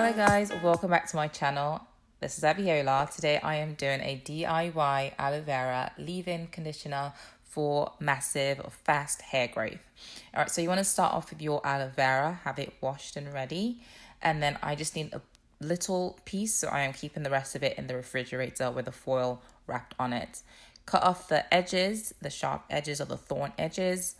Hello guys, welcome back to my channel. This is ItsAbeeyola. Today I am doing a DIY aloe vera leave-in conditioner for massive or fast hair growth. Alright, so you want to start off with your aloe vera, have it washed and ready. And then I just need a little piece, so I am keeping the rest of it in the refrigerator with a foil wrapped on it. Cut off the edges, the sharp edges or the thorn edges.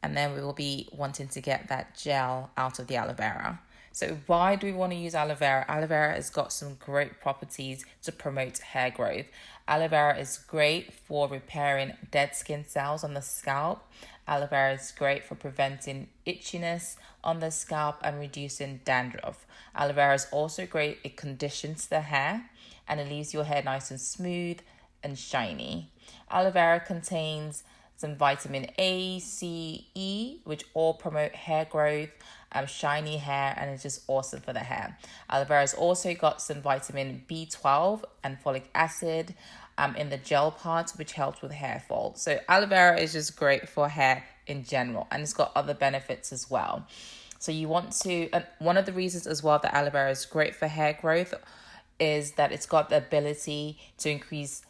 And then we will be wanting to get that gel out of the aloe vera. So why do we want to use aloe vera? Aloe vera has got some great properties to promote hair growth. Aloe vera is great for repairing dead skin cells on the scalp. Aloe vera is great for preventing itchiness on the scalp and reducing dandruff. Aloe vera is also great, it conditions the hair and it leaves your hair nice and smooth and shiny. Aloe vera contains some vitamin A, C, E, which all promote hair growth, shiny hair, and it's just awesome for the hair. Aloe vera has also got some vitamin B12 and folic acid in the gel part, which helps with hair fall. So aloe vera is just great for hair in general, and it's got other benefits as well. So you want to, one of the reasons as well that aloe vera is great for hair growth is that it's got the ability to increase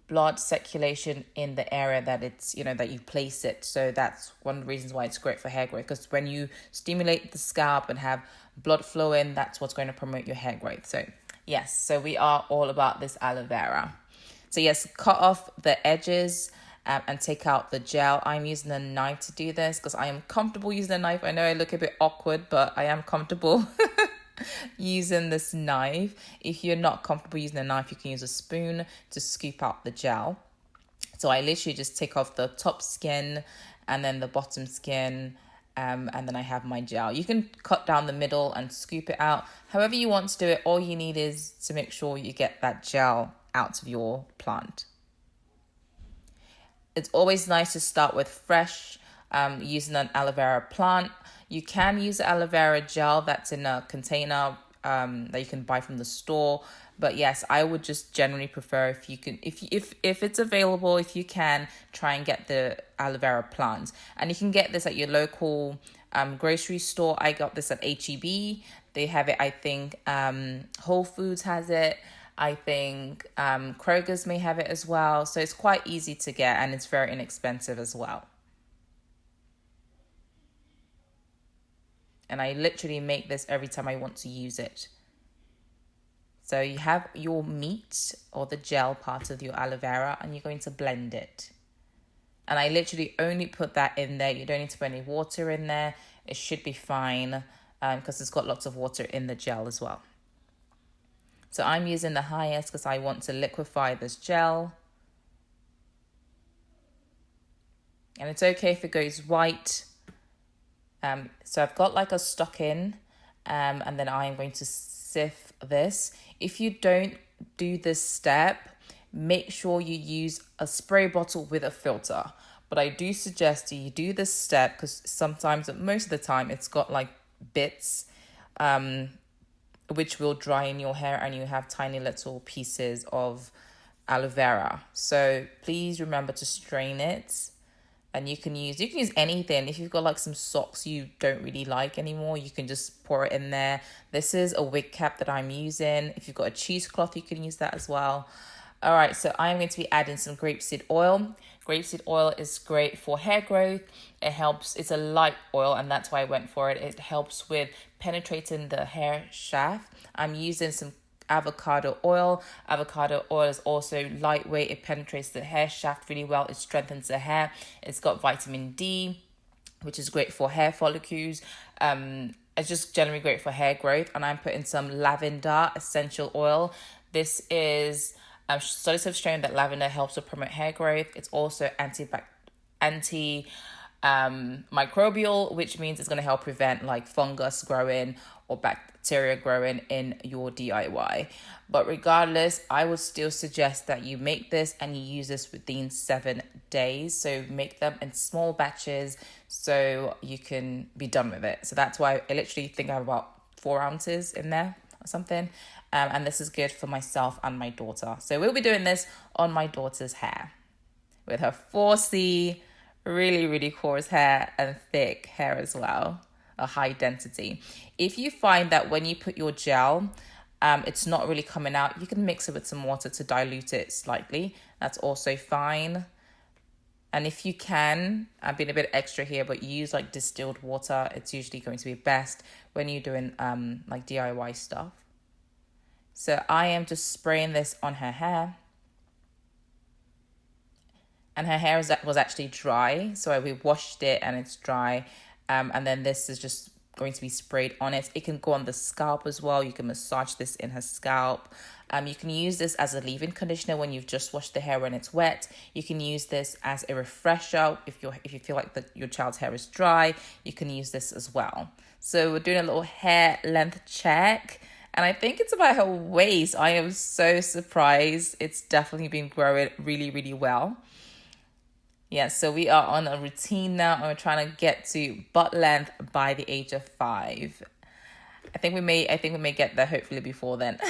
blood circulation in the area that it's, that you place it. So that's one of the reasons why it's great for hair growth, because when you stimulate the scalp and have blood flow in, that's what's going to promote your hair growth. So yes, so we are all about this aloe vera. So yes, cut off the edges and take out the gel. I'm using a knife to do this because I am comfortable using a knife. I know I look a bit awkward, but I am comfortable using this knife. If you're not comfortable using a knife, you can use a spoon to scoop out the gel. So I literally just take off the top skin and then the bottom skin, and then I have my gel. You can cut down the middle and scoop it out. However you want to do it, all you need is to make sure you get that gel out of your plant. It's always nice to start with fresh, using an aloe vera plant. You can use aloe vera gel that's in a container that you can buy from the store. But yes, I would just generally prefer if you can, if it's available, if you can, try and get the aloe vera plant. And you can get this at your local grocery store. I got this at HEB. They have it, I think, Whole Foods has it. I think Kroger's may have it as well. So it's quite easy to get and it's very inexpensive as well. And I literally make this every time I want to use it. So you have your meat or the gel part of your aloe vera and you're going to blend it. And I literally only put that in there. You don't need to put any water in there. It should be fine because it's got lots of water in the gel as well. So I'm using the highest because I want to liquefy this gel. And it's okay if it goes white. So I've got like a stocking, and then I'm going to sieve this. If you don't do this step, make sure you use a spray bottle with a filter. But I do suggest you do this step because sometimes, most of the time, it's got like bits, which will dry in your hair and you have tiny little pieces of aloe vera. So please remember to strain it. And you can use anything. If you've got like some socks you don't really like anymore, you can just pour it in there. This is a wig cap that I'm using. If you've got a cheesecloth, you can use that as well. All right, so I'm going to be adding some grapeseed oil. Grapeseed oil is great for hair growth. It helps, it's a light oil and that's why I went for it. It helps with penetrating the hair shaft. I'm using some avocado oil. Avocado oil is also lightweight. It penetrates the hair shaft really well. It strengthens the hair. It's got vitamin D, which is great for hair follicles. It's just generally great for hair growth. And I'm putting some lavender essential oil. This is studies have shown that lavender helps to promote hair growth. It's also antimicrobial, which means it's going to help prevent like fungus growing or bacteria growing in your DIY. But regardless, I would still suggest that you make this and you use this within 7 days. So make them in small batches so you can be done with it. So that's why I literally think I have about 4 ounces in there or something. And this is good for myself and my daughter. So we'll be doing this on my daughter's hair with her 4C, really, really coarse hair and thick hair as well. a high density. If you find that when you put your gel, it's not really coming out, you can mix it with some water to dilute it slightly. That's also fine. And if you can, I'm being a bit extra here, but use like distilled water. It's usually going to be best when you're doing like DIY stuff. So I am just spraying this on her hair. And her hair was actually dry, so we washed it and it's dry. And then this is just going to be sprayed on it. It can go on the scalp as well. You can massage this in her scalp. You can use this as a leave-in conditioner when you've just washed the hair when it's wet. You can use this as a refresher if you feel like your child's hair is dry. You can use this as well. So we're doing a little hair length check. And I think it's about her waist. I am so surprised. It's definitely been growing really, really well. Yeah, so we are on a routine now and we're trying to get to butt length by the age of 5. I think we may get there hopefully before then.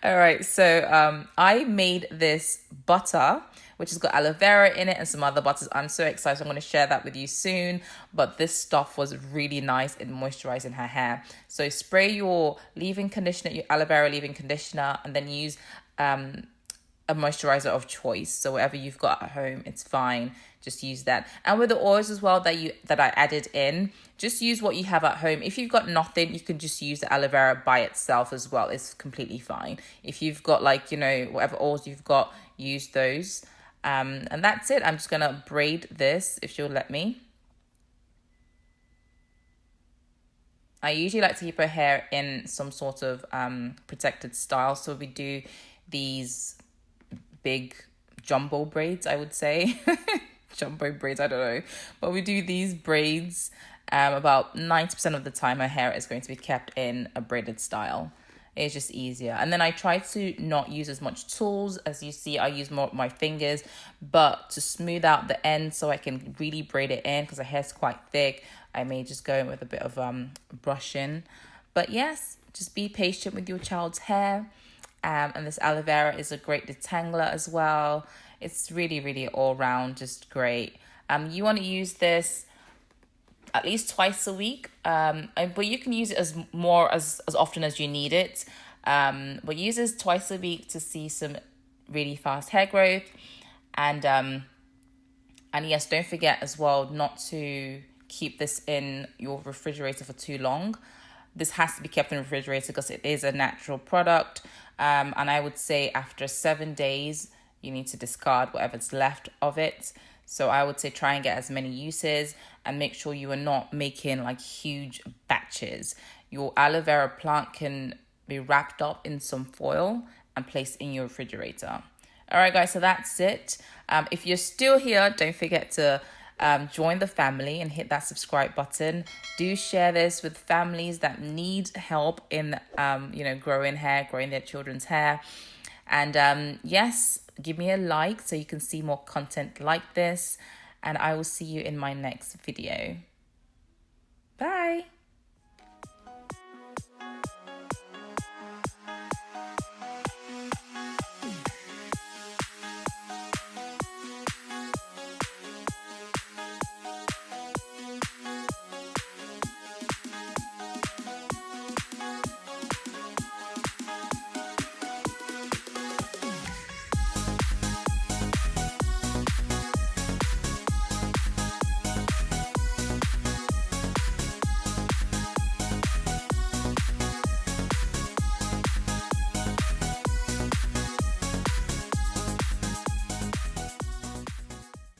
All right, so I made this butter, which has got aloe vera in it and some other butters. I'm so excited. I'm going to share that with you soon. But this stuff was really nice in moisturizing her hair. So spray your leave-in conditioner, your aloe vera leave-in conditioner, and then use a moisturizer of choice. So whatever you've got at home, it's fine. Just use that. And with the oils as well that I added in, just use what you have at home. If you've got nothing, you can just use the aloe vera by itself as well. It's completely fine. If you've got like, whatever oils you've got, use those. And that's it. I'm just gonna braid this if she'll let me. I usually like to keep her hair in some sort of protected style. So we do these big jumbo braids, I would say. Jumbo braids, I don't know. But we do these braids about 90% of the time her hair is going to be kept in a braided style. It's just easier. And then I try to not use as much tools. As you see, I use more of my fingers, but to smooth out the end so I can really braid it in because her hair's quite thick, I may just go in with a bit of brushing. But yes, just be patient with your child's hair. And this aloe vera is a great detangler as well. It's really, really all round, just great. You want to use this at least twice a week, but you can use it as often as you need it. But use this twice a week to see some really fast hair growth. And yes, don't forget as well not to keep this in your refrigerator for too long. This has to be kept in the refrigerator because it is a natural product. And I would say after 7 days, you need to discard whatever's left of it. So I would say try and get as many uses and make sure you are not making like huge batches. Your aloe vera plant can be wrapped up in some foil and placed in your refrigerator. All right, guys, so that's it. If you're still here, don't forget to join the family and hit that subscribe button. Do share this with families that need help in growing their children's hair. And yes, give me a like so you can see more content like this, and I will see you in my next video. Bye.